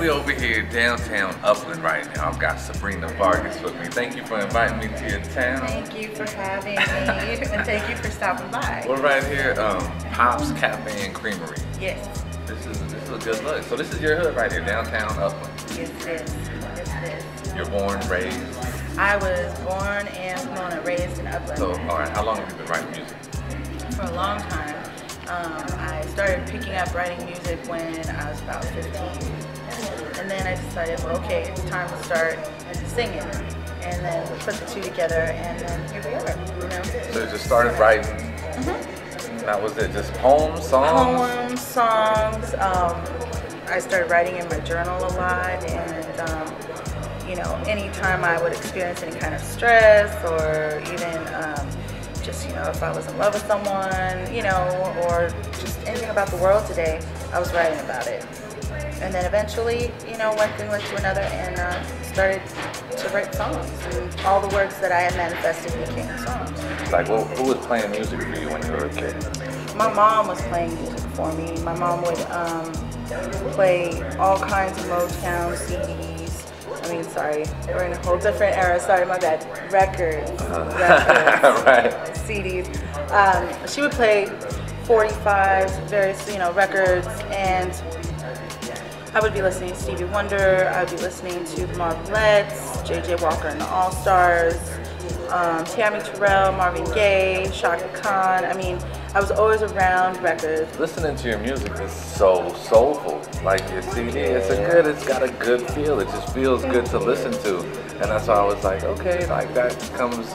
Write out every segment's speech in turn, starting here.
we over here downtown Upland right now. I've got Sabrina Vargas with me. Thank you for inviting me to your town. Thank you for having me, and thank you for stopping by. We're right here, Pops Cafe and Creamery. Yes. This is a good look. So this is your hood right here, downtown Upland. Yes, it is. Yes, it is. You're born, raised. I was born and raised in Upland. So, all right, how long have you been writing music? For a long time. I started picking up writing music when I was about 15. And then I decided, well, okay, it's time to start singing. And then we put the two together, and then here we are, you know? So you just started writing? That was it, just poems, songs? Poems, songs. I started writing in my journal a lot, and you know, anytime I would experience any kind of stress, or even just, you know, if I was in love with someone, you know, or just anything about the world today, I was writing about it. And then eventually, you know, one thing led to another, and started to write songs. And all the words that I had manifested became songs. Like, well, who was playing music for you when you were a kid? My mom was playing music for me. My mom would play all kinds of Motown CDs. I mean, sorry, we're in a whole different era. Sorry, my bad. Records, right. CDs. She would play 45s, various, you know, records, and I would be listening to Stevie Wonder. I would be listening to the Marvelettes, J.J. Walker and the All-Stars, Tammy Terrell, Marvin Gaye, Shaka Khan. I mean, I was always around records. Listening to your music is so soulful. Like your CD, it's got a good feel. It just feels good to listen to. And that's why I was like, okay, like that comes,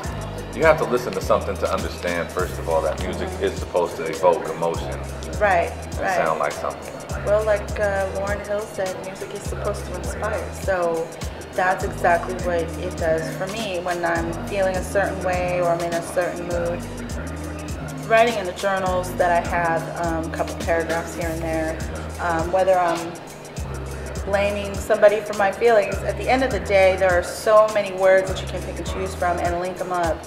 you have to listen to something to understand, first of all, that music is supposed to evoke emotion. Right, and right. sound like something. Well, like Lauryn Hill said, music is supposed to inspire. So that's exactly what it does for me when I'm feeling a certain way or I'm in a certain mood. Writing in the journals that I have, a couple paragraphs here and there, whether I'm blaming somebody for my feelings, at the end of the day, there are so many words that you can pick and choose from and link them up,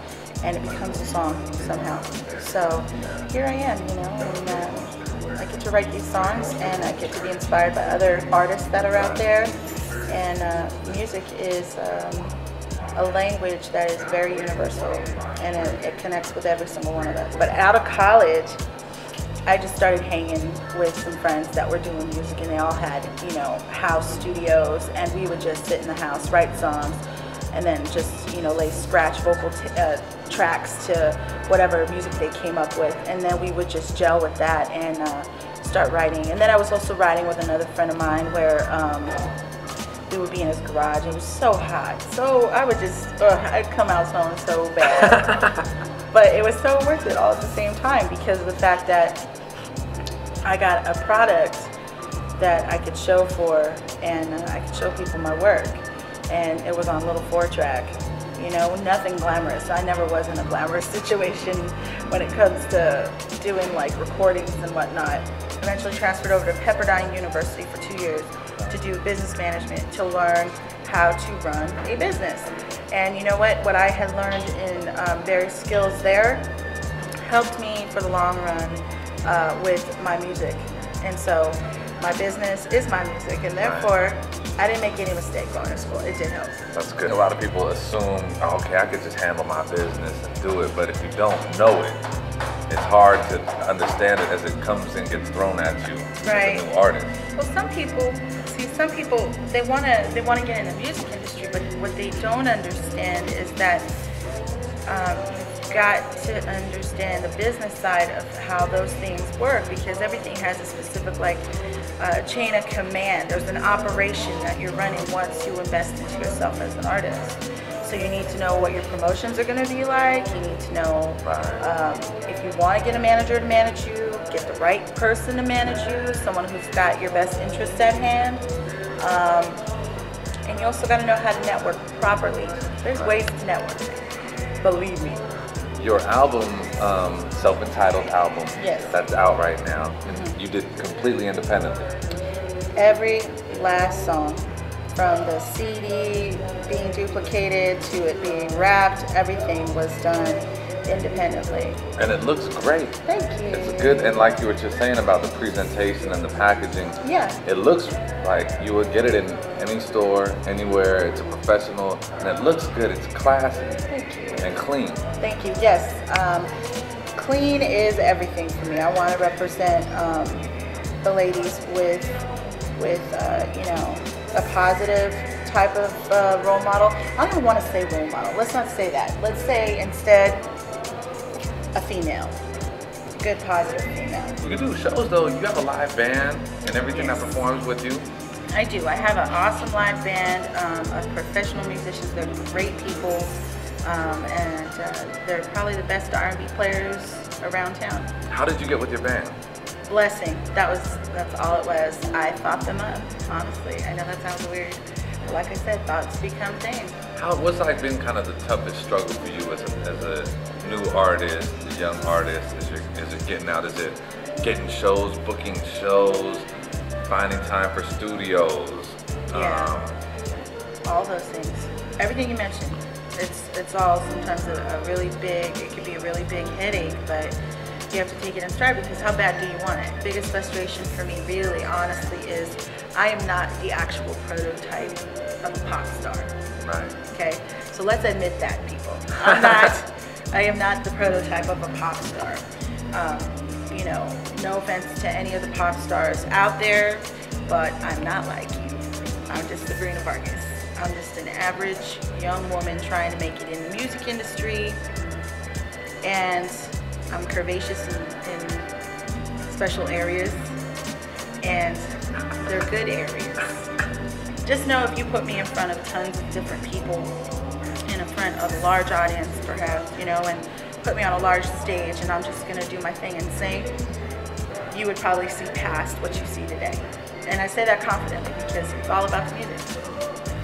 and it becomes a song somehow. So here I am, you know, and I get to write these songs, and I get to be inspired by other artists that are out there. And music is a language that is very universal, and it connects with every single one of us. But out of college, I just started hanging with some friends that were doing music, and they all had, you know, house studios, and we would just sit in the house, write songs, and then just, you know, lay scratch vocal tracks to whatever music they came up with, and then we would just gel with that and start writing. And then I was also writing with another friend of mine where we would be in his garage. It was so hot, so I would just, I'd come out smelling so bad. But it was so worth it all at the same time, because of the fact that I got a product that I could show for, and I could show people my work. And it was on little 4-track, you know, nothing glamorous. I never was in a glamorous situation when it comes to doing like recordings and whatnot. Eventually transferred over to Pepperdine University for 2 years to do business management, to learn how to run a business. And you know what I had learned in various skills there helped me for the long run with my music. And so my business is my music, and therefore I didn't make any mistake going to school. It did help. That's good. A lot of people assume, oh, okay, I could just handle my business and do it, but if you don't know it, it's hard to understand it as it comes and gets thrown at you as a new artist. Well, some people, they want to get in the music industry, but what they don't understand is that you've got to understand the business side of how those things work, because everything has a specific chain of command. There's an operation that you're running once you invest into yourself as an artist. So you need to know what your promotions are going to be like. You need to know if you want to get a manager to manage you, get the right person to manage you, someone who's got your best interests at hand. And you also got to know how to network properly. There's ways to network, believe me. Your album, self-entitled album, that's out right now, you did completely independently. Every last song, from the CD being duplicated to it being wrapped, everything was done independently. And it looks great. Thank you. It's good, and like you were just saying about the presentation and the packaging. Yeah. It looks like you would get it in any store, anywhere. It's a professional, and it looks good. It's classy. Thank you. And clean. Thank you. Yes. Clean is everything for me. I want to represent the ladies with you know, a positive type of role model. I don't even want to say role model. Let's not say that. Let's say instead a female. Good, positive female. You do shows though. You have a live band and everything that performs with you. I do. I have an awesome live band of professional musicians. They're great people, and they're probably the best R&B players around town. How did you get with your band? Blessing. That's all it was. I thought them up, honestly. I know that sounds weird. But like I said, thoughts become things. What's like been kind of the toughest struggle for you as a new artist, a young artist? Is it getting out? Is it getting shows, booking shows, finding time for studios? All those things. Everything you mentioned. It's all sometimes a really big, it can be a really big headache, but you have to take it in stride because how bad do you want it? Biggest frustration for me really honestly is I am not the actual prototype of a pop star. Right. Okay, so let's admit that, people. I am not the prototype of a pop star. You know, no offense to any of the pop stars out there, but I'm not like you. I'm just Sabrina Vargas. I'm just an average young woman trying to make it in the music industry, and I'm curvaceous in special areas, and they're good areas. Just know if you put me in front of tons of different people, in front of a large audience perhaps, you know, and put me on a large stage and I'm just gonna do my thing and sing, you would probably see past what you see today. And I say that confidently because it's all about the music.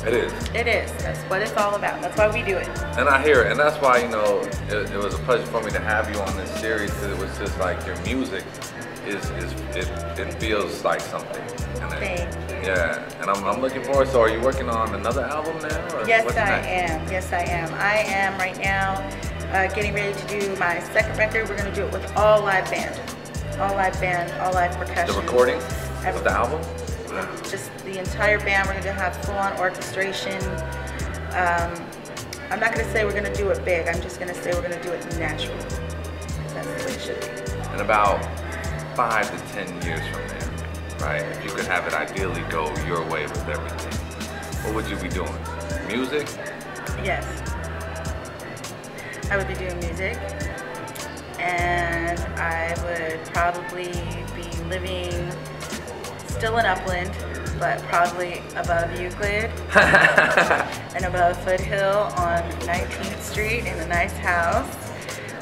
It is. It is. That's what it's all about. That's why we do it. And I hear it. And that's why, you know, it was a pleasure for me to have you on this series because it was just like your music it feels like something. And Thank you. Yeah. And I'm looking forward. So are you working on another album now? Or yes, what's I next? am. Yes, I am. I am right now getting ready to do my second record. We're going to do it with all live band. All live band, all live percussion. The recording of the album? Just the entire band. We're going to have full-on orchestration. I'm not going to say we're going to do it big. I'm just going to say we're going to do it natural. That's the way it should be. In about 5 to 10 years from now, right? If you could have it ideally go your way with everything, what would you be doing? Music? Yes. I would be doing music. And I would probably be living still in Upland, but probably above Euclid and above Foothill on 19th Street in a nice house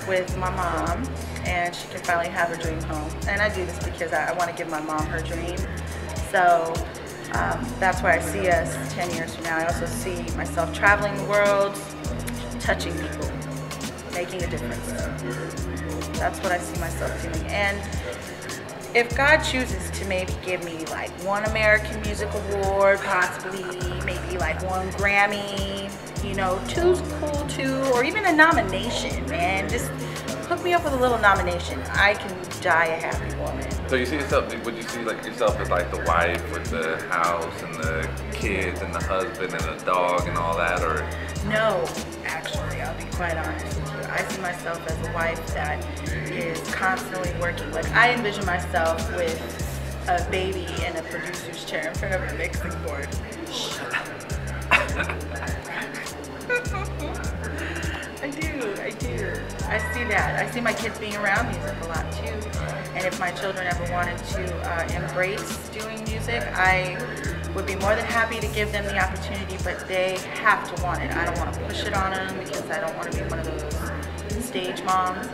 with my mom, and she can finally have her dream home. And I do this because I want to give my mom her dream. So that's where I see us 10 years from now. I also see myself traveling the world, touching people, making a difference. That's what I see myself doing. And if God chooses to maybe give me like one American Music Award, possibly maybe like one Grammy, you know, two's cool too, or even a nomination, man. Just hook me up with a little nomination. I can die a happy woman. So you see yourself, would you see like yourself as like the wife with the house and the kids and the husband and the dog and all that, or? No, actually, I'll be quite honest with you. I see myself as a wife that is constantly working. Like, I envision myself with a baby in a producer's chair in front of a mixing board. I do. I see that. I see my kids being around music a lot too. And if my children ever wanted to embrace doing music, I would be more than happy to give them the opportunity, but they have to want it. I don't want to push it on them because I don't want to be one of those stage moms.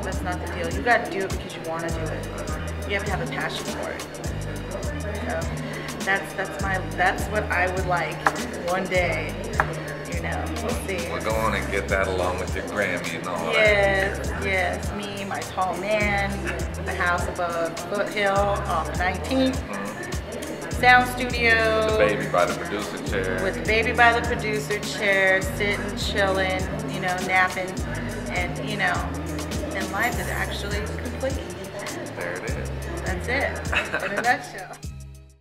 That's not the deal. You got to do it because you want to do it. You have to have a passion for it. So that's what I would like one day. You know, we'll see. We'll go on and get that along with your Grammy and all that. Yes, me, my tall man, the house above Foothill off 19th. Sound studio. The baby by the producer chair. With the baby by the producer chair, sitting, chilling, you know, napping. And, you know, and life is actually complete. There it is. That's it, in a nutshell.